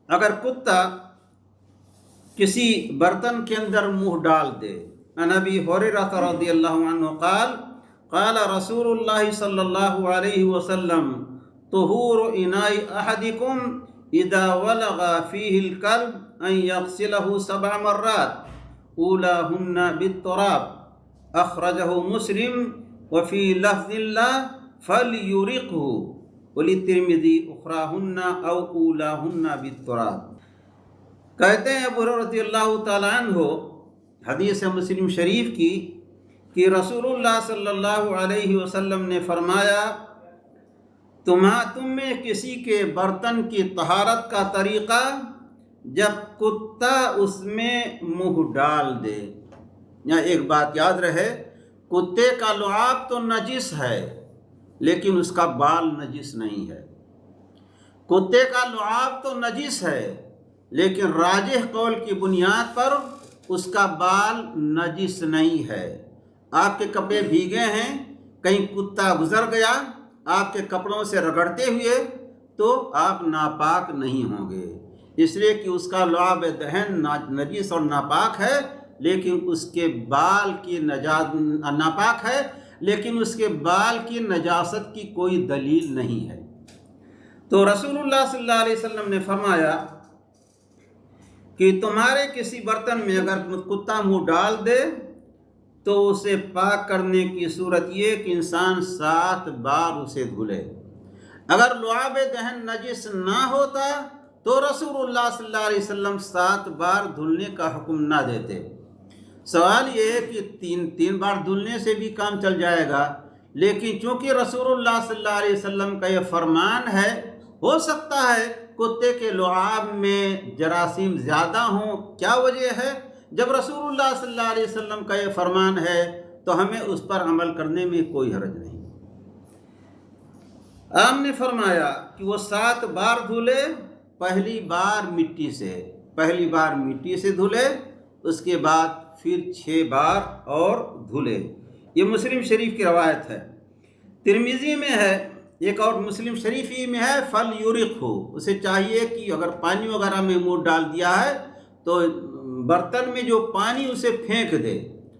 اگر کتا کسی برتن کے اندر منہ ڈال دے، نبی ہریرہ رضی اللہ عنہ قال رسول اللہ صلی اللہ علیہ وسلم طہور اناء احدکم اذا ولغ فیہ الکلب ان یغسلہ 7 مرات اولاہن بالتراب، اخرجہ مسلم، وفی لفظ اللہ فلیرقہ، وللترمذی اخراہن او اولاہن بالتراب۔ کہتے ہیں ابو ہریرہ رضی اللہ تعالیٰ عنہ، حدیث مسلم شریف کی، کہ رسول اللہ صلی اللہ علیہ وسلم نے فرمایا تم میں کسی کے برتن کی طہارت کا طریقہ جب کتا اس میں منہ ڈال دے۔ یہاں ایک بات یاد رہے، کتے کا لعاب تو نجس ہے لیکن اس کا بال نجس نہیں ہے۔ کتے کا لعاب تو نجس ہے لیکن راجح قول کی بنیاد پر اس کا بال نجس نہیں ہے۔ آپ کے کپڑے بھیگے ہیں، کہیں کتا گزر گیا آپ کے کپڑوں سے رگڑتے ہوئے، تو آپ ناپاک نہیں ہوں گے، اس لیے کہ اس کا لعاب دہن نجس اور ناپاک ہے، لیکن اس کے بال کی ناپاک ہے لیکن اس کے بال کی نجاست کی کوئی دلیل نہیں ہے۔ تو رسول اللہ صلی اللہ علیہ وسلم نے فرمایا کہ تمہارے کسی برتن میں اگر کتا منہ ڈال دے تو اسے پاک کرنے کی صورت یہ کہ انسان 7 بار اسے دھلے۔ اگر لعاب دہن نجس نہ ہوتا تو رسول اللہ صلی اللہ علیہ وسلم 7 بار دھلنے کا حکم نہ دیتے۔ سوال یہ ہے کہ تین بار دھلنے سے بھی کام چل جائے گا، لیکن چونکہ رسول اللہ صلی اللہ علیہ وسلم کا یہ فرمان ہے، ہو سکتا ہے کتے کے لعاب میں جراثیم زیادہ ہوں۔ کیا وجہ ہے؟ جب رسول اللہ صلی اللہ علیہ وسلم کا یہ فرمان ہے تو ہمیں اس پر عمل کرنے میں کوئی حرج نہیں۔ آپ نے فرمایا کہ وہ 7 بار دھلے، پہلی بار مٹی سے دھلے، اس کے بعد پھر 6 بار اور دھلے۔ یہ مسلم شریف کی روایت ہے۔ ترمذی میں ہے، ایک اور مسلم شریفی میں ہے فلیرقہ، اسے چاہیے کہ اگر پانی وغیرہ میں منہ ڈال دیا ہے تو برتن میں جو پانی اسے پھینک دے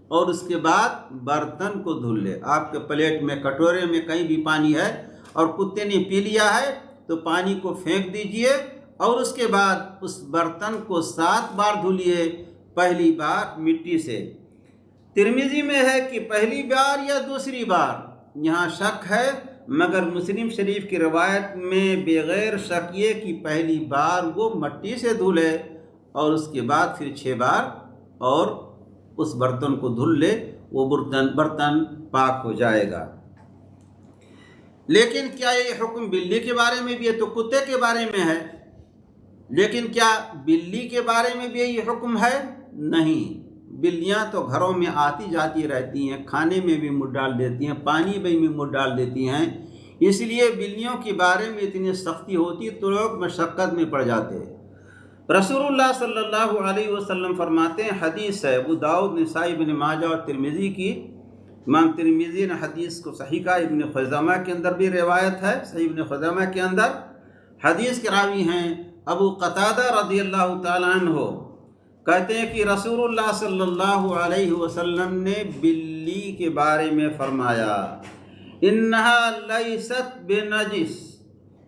اور اس کے بعد برتن کو دھل لے۔ آپ کے پلیٹ میں، کٹورے میں کہیں بھی پانی ہے اور کتے نے پی لیا ہے تو پانی کو پھینک دیجئے اور اس کے بعد اس برتن کو 7 بار دھلیے، پہلی بار مٹی سے۔ ترمذی میں ہے کہ پہلی بار یا دوسری بار، یہاں شک ہے، مگر مسلم شریف کی روایت میں بغیر شک یہ کہ پہلی بار وہ مٹی سے دھلے اور اس کے بعد پھر 6 بار اور اس برتن کو دھل لے، وہ برتن پاک ہو جائے گا۔ لیکن کیا یہ حکم بلی کے بارے میں بھی ہے؟ تو کتے کے بارے میں ہے، لیکن کیا بلی کے بارے میں بھی یہ حکم ہے؟ نہیں۔ بلیاں تو گھروں میں آتی جاتی رہتی ہیں، کھانے میں بھی منہ ڈال دیتی ہیں، پانی میں بھی منہ ڈال دیتی ہیں، اس لیے بلیوں کے بارے میں اتنی سختی ہوتی تو لوگ مشقت میں پڑ جاتے ہیں۔ رسول اللہ صلی اللہ علیہ وسلم فرماتے ہیں، حدیث ہے ابو داؤد، نسائی، ابن ماجہ اور ترمذی کی، امام ترمذی نے حدیث کو صحیح کہا، ابن خزیمہ کے اندر بھی روایت ہے، صحیح ابن خزیمہ کے اندر۔ حدیث کے راوی ہیں ابو قتادہ رضی اللہ تعالیٰ عنہ، کہتے ہیں کہ رسول اللہ صلی اللہ علیہ وسلم نے بلی کے بارے میں فرمایا، انہا لیست بنجس،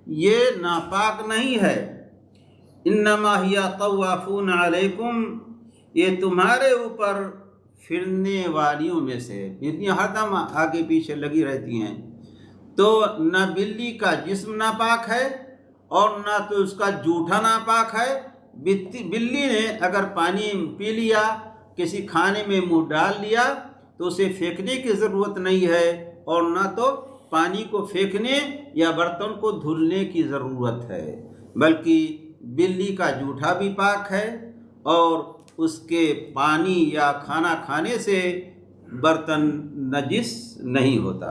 یہ ناپاک نہیں ہے، انما ہی طوافون علیکم، یہ تمہارے اوپر پھرنے والیوں میں سے، اتنی ہر دم آگے پیچھے لگی رہتی ہیں۔ تو نہ بلی کا جسم ناپاک ہے اور نہ تو اس کا جوٹھا ناپاک ہے۔ بلی نے اگر پانی پی لیا، کسی کھانے میں منہ ڈال لیا تو اسے پھینکنے کی ضرورت نہیں ہے، اور نہ تو پانی کو پھینکنے یا برتن کو دھلنے کی ضرورت ہے، بلکہ بلی کا جوٹھا بھی پاک ہے اور اس کے پانی یا کھانا کھانے سے برتن نجس نہیں ہوتا۔